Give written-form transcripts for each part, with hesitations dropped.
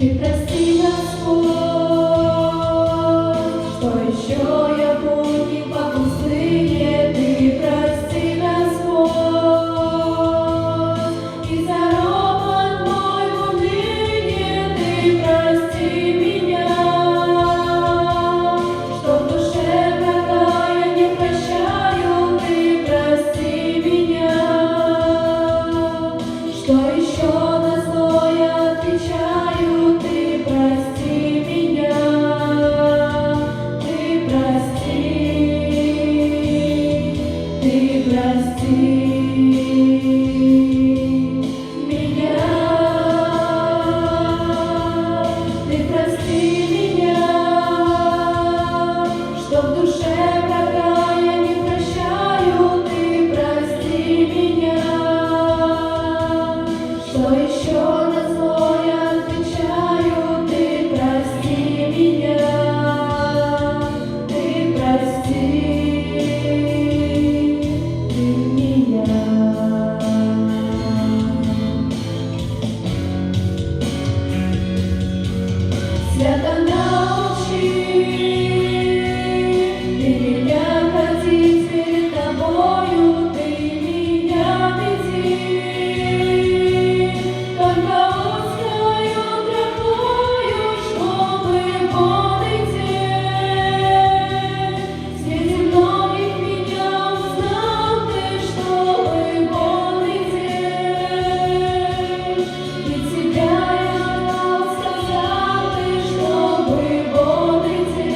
Ты прости, Господь, что еще я путник по пустыне. Ты прости, Господь, и за ропот мой в уныние. Ты прости меня, что в душе врага я не прощаю. Ты прости меня, что еще на зло я отвечаю. Ты прости меня, ты прости, ты прости меня, ты прости меня, что в душе врага я не прощаю. Ты прости меня, что еще на зло я отвечаю. Ты прости меня, ты прости меня. Свято научи ты меня ходить перед тобою, ты меня веди только узкою тропою, чтобы вон идти. Среди многих меня узнал ты, чтобы вон идти. И тебя я дал, сказал ты, чтобы вон идти.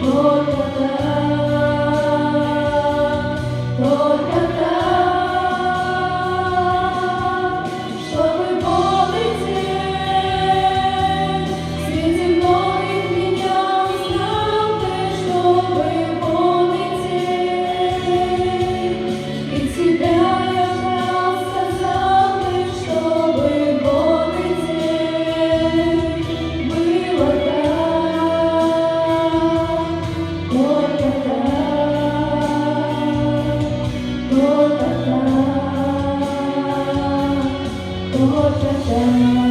Было только так, чтобы вон идти. Среди многих меня узнал ты, чтобы вон идти. И тебя я ждал, сказал ты, чтобы вон идти. Было так, только так, только так.